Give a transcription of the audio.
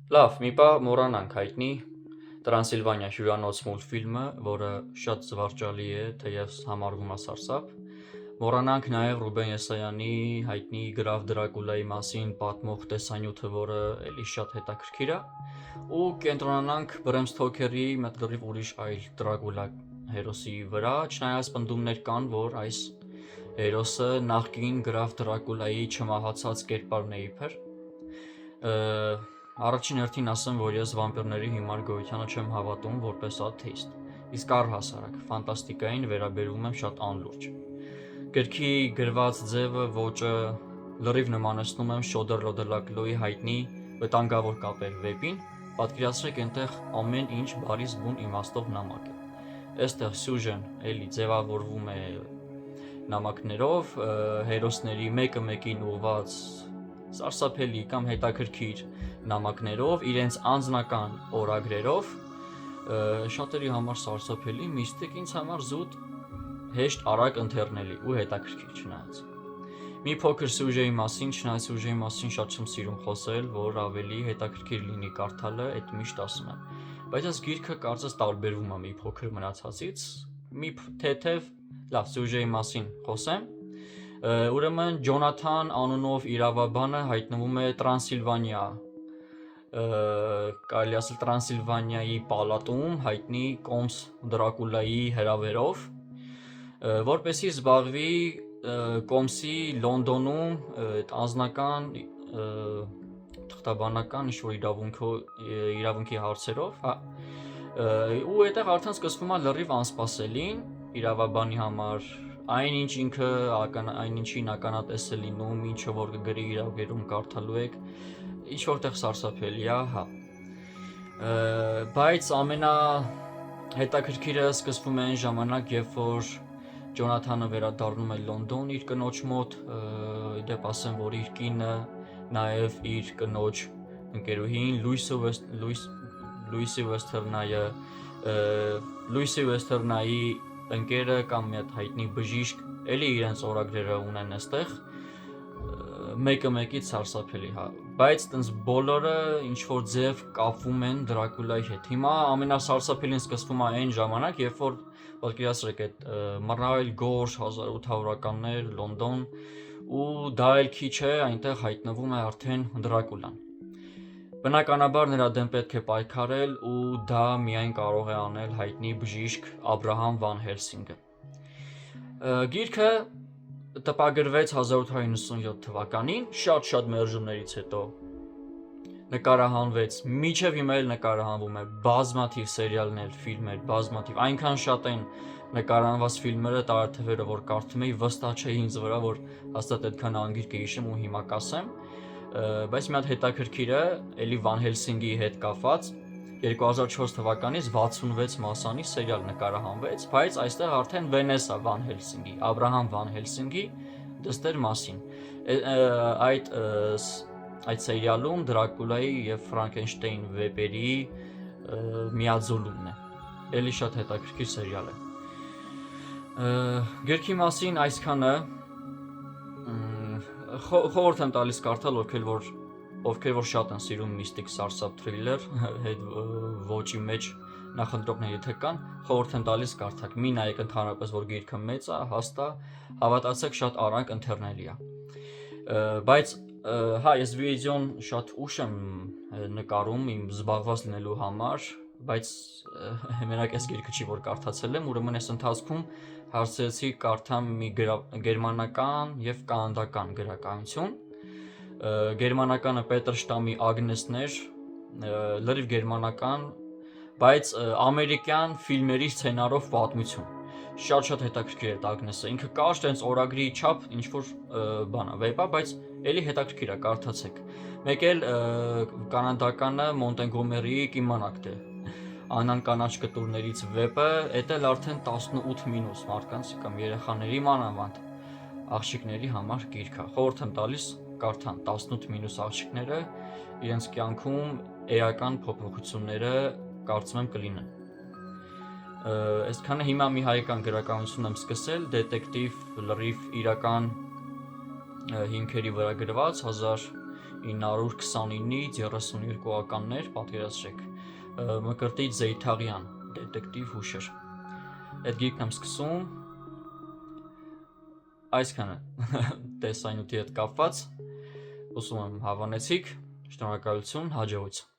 Լավ, մի պահ մոռանանք հայտնի Տրանսիլվանիա հյուրանոց մուլտֆիլմը, որը շատ զվարճալի է, թեև համարվում է սարսափ։ Մոռանանք նաև Ռուբեն Եսայանի հայտնի Գրավ Դրակուլայի մասին պատմող տեսանյութը, որը էլի շատ հետաքրքիր է, ու կենտրոնանանք Բրեմ Սթոքերի մեկ լրիվ ուրիշ այլ Դրակուլա հերոսի վրա, չնայած պնդումներ կան, որ այս հերոսը նախկին Գրավ Դրակուլայի չմահացած կերպարն է իբր։ Առաջին հերթին ասեմ, որ ես վամպիրների հիմար գոյությանը չեմ հավատում որպես աթեիստ, իսկ առհասարակ ֆանտաստիկային վերաբերվում եմ շատ անլուրջ։ Գրքի գրված ձևը, ոճը լրիվ նմանեցնում եմ Շոդր Լոդելակլոյի հայտնի վտանգավոր կապեր վեպին, պատկերացրեք այնտեղ ամեն ինչ բարիս բուն իմաստով նամակ է։ Այստեղ սյուժեն էլի ձևավորվում է նամակներով, հերոսների մեկը մեկին ուղված սարսափելի կամ հետաքրքիր նամակներով, իրենց անձնական օրագրերով, շատերի համար սարսափելի, միստիկ, ինձ համար զուտ հեշտ արագ ընթեռնելի ու հետաքրքիր չնայած։ Մի փոքր սյուժեի մասին, չնայած սյուժեի մասին շատ չեմ սիրում խոսել, որ ավելի հետաքրքիր լինի կարդալը, այդ միշտ ասում եմ։ Բայց այս գիրքը կարծես տարբերվում է մի փոքր մնացածից, մի թեթև լավ սյուժեի մասին խոսեմ։ Ուրեմն Ջոնաթան անունով իրավաբանը հայտնվում է Տրանսիլվանիա, կարելի ասել Տրանսիլվանիայի պալատում հայտնի Կոմս Դրակուլայի հրավերով, որպեսզի զբաղվի Կոմսի Լոնդոնում այդ անձնական թղթաբանական ինչ-որ իրավունքի հարցերով, հա, ու այդտեղ արդեն սկսվում է լրիվ անսպասելին իրավաբանի համար, այնինչ ինքը այնինչին ականատես է լինում, ինչը որ կգրի իրավգերում կարդալու եք, ինչ որտեղ սարսափելի է, հա։ Բայց ամենահետաքրքիրը սկսվում է այն ժամանակ, երբ որ Ջոնաթանը վերադառնում է Լոնդոն իր կնոջ մոտ, դեպ ասեմ, որ իր կինը, նաև իր կնոջ ընկերուհին Լուիսի Վեսթերնայի ընկերը կամ մի հատ հայտնի բժիշկ, էլի իրենց օրագրերը ունեն այստեղ, մեկը մեկից սարսափելի, հա, բայց տենց բոլորը ինչ-որ ձև կապվում են Դրակուլայի հետ։ Հիմա ամենասարսափելին սկսվում է այն ժամանակ, երբ որ պատկերացրեք այդ մռայլ գորշ 1800-ականներ Լոնդոն, ու դա էլ քիչ է, այնտեղ հայտնվում է արդեն Դրակուլան։ Բնականաբար նրա դեմ պետք է պայքարել ու դա միայն կարող է անել հայտնի բժիշկ Աբրահամ Վան Հելսինգը։ Գիրքը տպագրվեց 1897 թվականին, շատ մերժումներից հետո նկարահանվեց, մինչև հիմա էլ նկարահանվում է, բազմաթիվ սերիալներ, ֆիլմեր, բազմաթիվ, այնքան շատ են նկարահանված ֆիլմերը, տարեթվերը, որ կարդում էի, վստահ չէի ինձ վրա, որ հաստատ այդքան անգիր կհիշեմ ու հիմա կասեմ, բայց մի հատ հետաքրքիրը, էլի Վան Հելսինգի հետ կապված, 2004 թվականից 66 մասանի սերիալ նկարահանվեց, բայց այստեղ արդեն Վանեսա Վան Հելսինգի, Աբրահամ Վան Հելսինգի դստեր մասին։ Այդ սերիալում Դրակուլայի և Ֆրանկենշտեյն վեպերի միաձուլումն է, էլի շատ հետաքրքիր սերիալ է։ Գրքի մասին այսքանը, խորհուրդ եմ տալիս կարդալ, ովքեր որ շատ են սիրում միստիկ սարսափ թրիլեր, հետ ոճի մեջ նախընտրողների թե կան, խորհուրդ եմ տալիս կարդաք, մի նայեք ընդհանրապես, որ գիրքը մեծ է, հաստ է, հավատացեք շատ արագ ընթեռնելի է։ Բայց հա, ես վիդեոն շատ ուշ եմ նկարում իմ զբաղված լինելու համար, բայց մենակ այս գիրքը չի, որ կարդացել եմ, ուրեմն այս ընթացքում հարցրեցի կարդամ մի գերմանական և կանադական գրականություն, գերմանականը Պետր Շտամի Ագնեսն էր, լրիվ գերմանական, բայց ամերիկյան ֆիլմերի սցենարով պատմություն, շատ հետաքրքիր էր Ագնեսը, ինքը կար տենց օրագրի չափ ինչ-որ բան է, վեպ է, բայց էլի հետաքրքիր է, կարդացեք, մեկ էլ կանադականը Մոնտեգոմերիի կիմանաք թե, Անան կանաչ կտուրներից վեպը, էդ էլ արդեն 18 մինուս մարդկանց կամ երեխաների մանավանդ աղջիկների համար գիրք է, խորհուրդ եմ տալիս կարդան 18 մինուս աղջիկները, իրենց կյանքում էական փոփոխությունները կարծում եմ կլինեն։ Այսքանը հիմա մի հայկական գրականություն եմ սկսել, դետեկտիվ լրիվ իրական հիմքերի վրա գրված 929-ից 32-ականներ, պատկերացրեք, Մկրտիչ Զեյթաղյան, դետեկտիվ հուշեր։ Այդ գիրքն եմ սկսում, այսքանը տեսանյութի հետ կապված, ուսում եմ հավանեցիք, շնորհակալություն, հաջողություն։